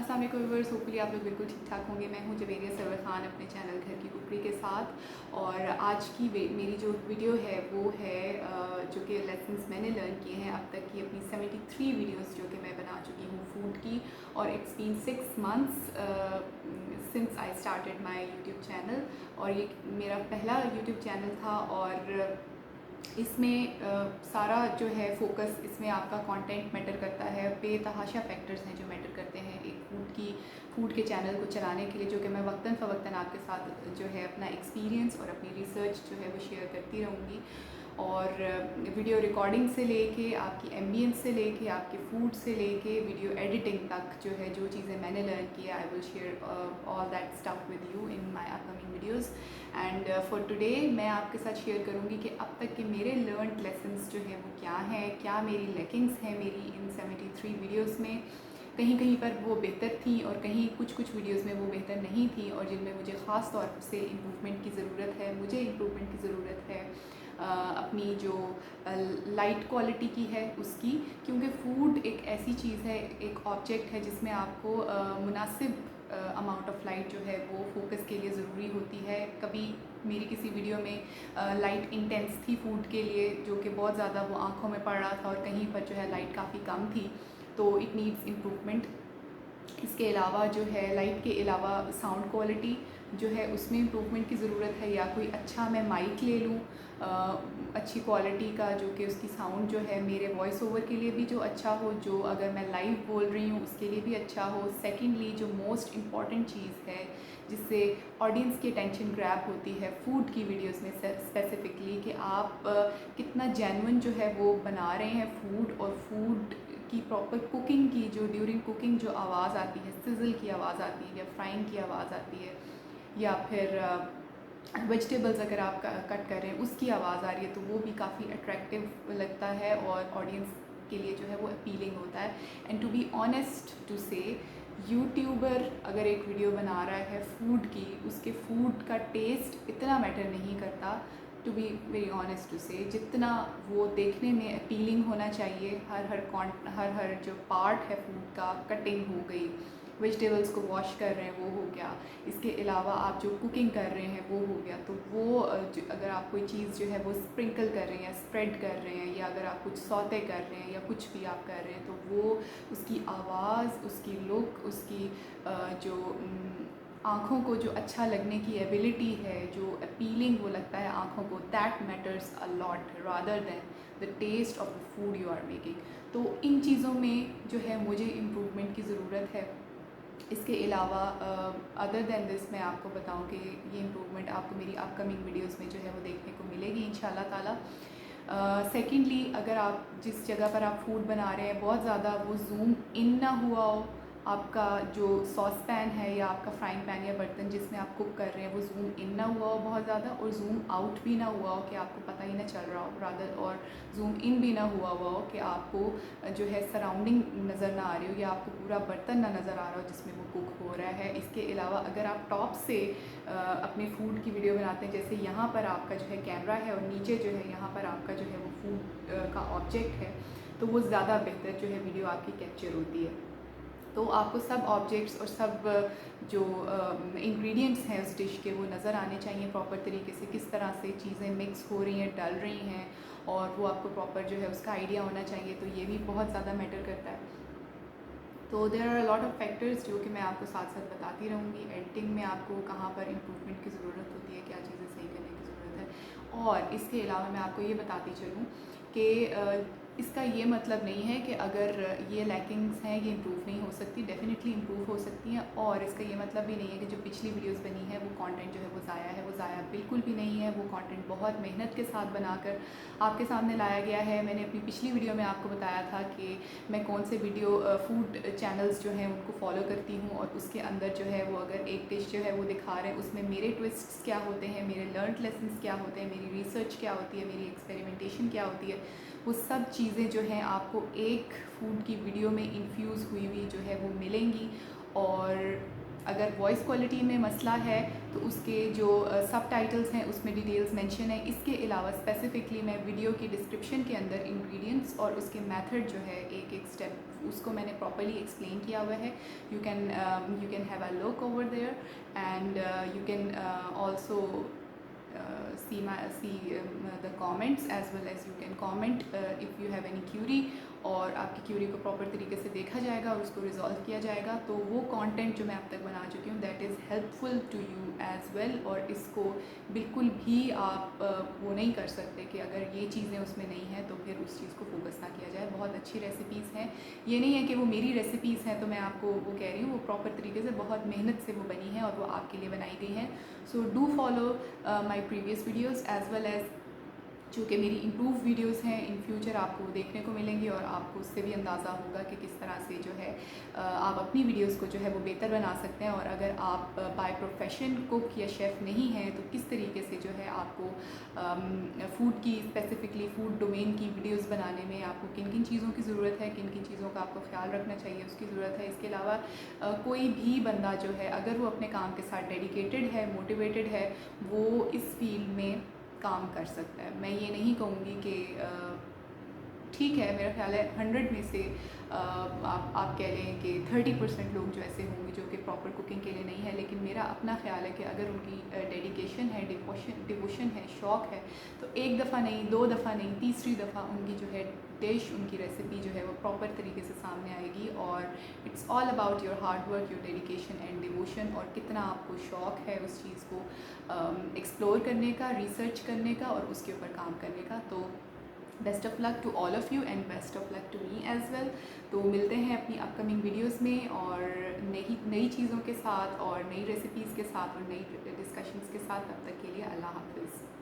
अस्सलाम वालेकुम viewers, hopefully आप लोग बिल्कुल ठीक ठाक होंगे। मैं हूं जवेरिया सरवर खान अपने चैनल घर की कुकरी के साथ। और आज की मेरी जो वीडियो है वो है जो कि लेसन्स मैंने लर्न किए हैं अब तक की अपनी 73 वीडियोस जो कि मैं बना चुकी हूँ फूड की। और it's been 6 months since I started my YouTube channel. और ये मेरा पहला यूट्यूब चैनल था और इसमें सारा जो है फोकस इसमें आपका कंटेंट मैटर करता है। बेतहाशा फैक्टर्स हैं जो मैटर करते हैं एक फूड के चैनल को चलाने के लिए, जो कि मैं वक्तन फ़वक्तन आपके साथ जो है अपना एक्सपीरियंस और अपनी रिसर्च जो है वो शेयर करती रहूँगी। और वीडियो रिकॉर्डिंग से लेके आपकी एम्बियंस से लेके आपके फूड से लेके वीडियो एडिटिंग तक जो है जो चीज़ें मैंने लर्न किया, I will share all that stuff with you in my upcoming videos. And for today मैं आपके साथ शेयर करूँगी कि अब तक के मेरे लर्न लेसन्स जो हैं वो क्या हैं, क्या मेरी लैकिंग्स हैं मेरी इन 73 वीडियोस में। कहीं कहीं पर वो बेहतर थी और कहीं कुछ वीडियोस में वो बेहतर नहीं थी, और जिनमें मुझे ख़ास तौर से इम्प्रूवमेंट की ज़रूरत है। मुझे इम्प्रूवमेंट की ज़रूरत है अपनी जो लाइट क्वालिटी की है उसकी, क्योंकि फ़ूड एक ऐसी चीज़ है, एक ऑब्जेक्ट है जिसमें आपको मुनासिब अमाउंट ऑफ लाइट जो है वो फोकस के लिए ज़रूरी होती है। कभी मेरी किसी वीडियो में लाइट इंटेंस थी फूड के लिए, जो कि बहुत ज़्यादा वो आँखों में पड़ रहा था, और कहीं पर जो है लाइट काफ़ी कम थी, तो इट नीड्स इम्प्रूवमेंट। इसके अलावा जो है लाइट के अलावा साउंड क्वालिटी जो है उसमें इम्प्रूवमेंट की ज़रूरत है, या कोई अच्छा मैं माइक ले लूँ अच्छी क्वालिटी का, जो कि उसकी साउंड जो है मेरे वॉइस ओवर के लिए भी जो अच्छा हो, जो अगर मैं लाइव बोल रही हूँ उसके लिए भी अच्छा हो। सेकेंडली जो मोस्ट इम्पॉर्टेंट चीज़ है जिससे ऑडियंस की अटेंशन ग्रैब होती है फूड की वीडियोस में स्पेसिफिकली, कि आप कितना जेन्युइन जो है वो बना रहे हैं फूड, और फूड की प्रॉपर कुकिंग की जो ड्यूरिंग कुकिंग जो आवाज़ आती है, सिजल की आवाज़ आती है या फ्राइंग की आवाज़ आती है, या फिर वेजिटेबल्स अगर आप कट कर रहे हैं उसकी आवाज़ आ रही है, तो वो भी काफ़ी अट्रैक्टिव लगता है और ऑडियंस के लिए जो है वो अपीलिंग होता है। And to be honest to say, YouTuber अगर एक वीडियो बना रहा है फूड की, उसके फूड का टेस्ट इतना मैटर नहीं करता, to be very honest to say, जितना वो देखने में अपीलिंग होना चाहिए। हर हर जो पार्ट है फूड का, कटिंग हो गई, वेजिटेबल्स को वॉश कर रहे हैं वो हो गया, इसके अलावा आप जो कुकिंग कर रहे हैं वो हो गया, तो वो अगर आप कोई चीज़ जो है वो स्प्रिंकल कर रहे हैं या स्प्रेड कर रहे हैं, या अगर आप कुछ सौते कर रहे हैं या कुछ भी आप कर रहे हैं, तो वो उसकी आवाज़, उसकी लुक, उसकी जो आँखों को जो अच्छा लगने की एबिलिटी है, जो अपीलिंग वो लगता है आँखों को, that matters a lot rather than the taste of the food you are making. तो इन चीज़ों में जो है मुझे इम्प्रूवमेंट की ज़रूरत है। इसके अलावा अदर दैन दिस मैं आपको बताऊं कि ये इम्प्रूवमेंट आपको मेरी अपकमिंग वीडियोस में जो है वो देखने को मिलेगी इंशाल्लाह ताला। सेकेंडली, अगर आप जिस जगह पर आप फूड बना रहे हैं बहुत ज़्यादा वो जूम इन ना हुआ हो, आपका जो सॉस पैन है या आपका फ्राइंग पैन या बर्तन जिसमें आप कुक कर रहे हैं वो जूम इन ना हुआ हो बहुत ज़्यादा, और जूम आउट भी ना हुआ हो कि आपको पता ही ना चल रहा हो रादर, और जूम इन भी ना हुआ हो कि आपको जो है सराउंडिंग नज़र ना आ रही हो, या आपको पूरा बर्तन ना नज़र आ रहा हो जिसमें वो कुक हो रहा है। इसके अलावा अगर आप टॉप से अपने फूड की वीडियो बनाते हैं, जैसे यहाँ पर आपका जो है कैमरा है और नीचे जो है यहाँ पर आपका जो है वो फूड का ऑब्जेक्ट है, तो वो ज़्यादा बेहतर जो है वीडियो आपकी कैप्चर होती है। तो आपको सब ऑब्जेक्ट्स और सब जो इंग्रेडिएंट्स हैं उस डिश के वो नज़र आने चाहिए प्रॉपर तरीके से, किस तरह से चीज़ें मिक्स हो रही हैं, डल रही हैं, और वो आपको प्रॉपर जो है उसका आइडिया होना चाहिए। तो ये भी बहुत ज़्यादा मैटर करता है। तो there are lot of factors जो कि मैं आपको साथ साथ बताती रहूँगी। एडिटिंग में आपको कहाँ पर इम्प्रूवमेंट की ज़रूरत होती है, क्या चीज़ें सही करने की ज़रूरत है। और इसके अलावा मैं आपको ये बताती चलूँ कि इसका ये मतलब नहीं है कि अगर ये लैकिंग्स हैं ये इम्प्रूव नहीं हो सकती, डेफिनेटली इम्प्रूव हो सकती हैं। और इसका ये मतलब भी नहीं है कि जो पिछली वीडियोस बनी है वो कंटेंट जो है वो ज़ाया है, वो ज़ाया बिल्कुल भी नहीं है। वो कंटेंट बहुत मेहनत के साथ बनाकर आपके सामने लाया गया है। मैंने अपनी पिछली वीडियो में आपको बताया था कि मैं कौन से वीडियो फूड चैनल्स जो हैं उनको फॉलो करती हूँ, और उसके अंदर जो है वो अगर एक डिश जो है वो दिखा रहे हैं उसमें मेरे ट्विस्ट्स क्या होते हैं, मेरे लर्न लेसन्स क्या होते हैं, मेरी रिसर्च क्या होती है, मेरी एक्सपेरिमेंटेशन क्या होती है, वो सब चीज़ें जो हैं आपको एक फूड की वीडियो में इन्फ्यूज़ हुई हुई जो है वो मिलेंगी। और अगर वॉइस क्वालिटी में मसला है तो उसके जो सब टाइटल्स हैं उसमें डिटेल्स मेंशन है। इसके अलावा स्पेसिफ़िकली मैं वीडियो की डिस्क्रिप्शन के अंदर इंग्रेडिएंट्स और उसके मेथड जो है एक एक स्टेप उसको मैंने प्रॉपर्ली एक्सप्लेन किया हुआ है। You can have a look over there and you can also see the comments as well as you can comment if you have any query, और आपकी क्यूरी को प्रॉपर तरीके से देखा जाएगा और उसको रिजॉल्व किया जाएगा। तो वो कंटेंट जो मैं अब तक बना चुकी हूँ that is helpful to you as well. और इसको बिल्कुल भी आप वो नहीं कर सकते कि अगर ये चीज़ें उसमें नहीं हैं तो फिर उस चीज़ को फोकस ना किया जाए। बहुत अच्छी रेसिपीज़ हैं, ये नहीं है कि वो मेरी रेसिपीज़ हैं तो मैं आपको वो कह रही हूँ, वो प्रॉपर तरीके से बहुत मेहनत से वो बनी है और वो आपके लिए बनाई गई हैं। So do follow my previous videos as well as जो कि मेरी इम्प्रूव वीडियोस हैं। इन फ्यूचर आपको देखने को मिलेंगी और आपको उससे भी अंदाज़ा होगा कि किस तरह से जो है आप अपनी वीडियोस को जो है वो बेहतर बना सकते हैं। और अगर आप बाय प्रोफेशन कुक या शेफ़ नहीं हैं तो किस तरीके से जो है आपको फ़ूड की स्पेसिफ़िकली फ़ूड डोमेन की वीडियोस बनाने में आपको किन किन चीज़ों की ज़रूरत है, किन किन चीज़ों का आपको ख्याल रखना चाहिए, उसकी ज़रूरत है। इसके अलावा कोई भी बंदा जो है अगर वो अपने काम के साथ डेडिकेटेड है, मोटिवेटेड है, वो इस फील्ड में काम कर सकता है। मैं ये नहीं कहूँगी कि ठीक है, मेरा ख्याल है 100 में से आप कह लें कि 30% लोग जो ऐसे होंगे जो कि प्रॉपर कुकिंग के लिए नहीं है। लेकिन मेरा अपना ख्याल है कि अगर उनकी डेडिकेशन है, डिवोशन है, शौक़ है, तो एक दफ़ा नहीं, 2 दफ़ा नहीं, तीसरी दफ़ा उनकी जो है डिश, उनकी रेसिपी जो है वो प्रॉपर तरीके से सामने आएगी। और it's all about your hard work, your dedication and devotion, और कितना आपको शौक़ है उस चीज़ को एक्सप्लोर करने का, रिसर्च करने का और उसके ऊपर काम करने का। तो best of luck to all of you and best of luck to me as well. तो मिलते हैं अपनी अपकमिंग वीडियोस में और नई चीज़ों के साथ और नई रेसिपीज़ के साथ और नई डिस्कशंस के साथ। तब तक के लिए अल्लाह हाफ़िज़।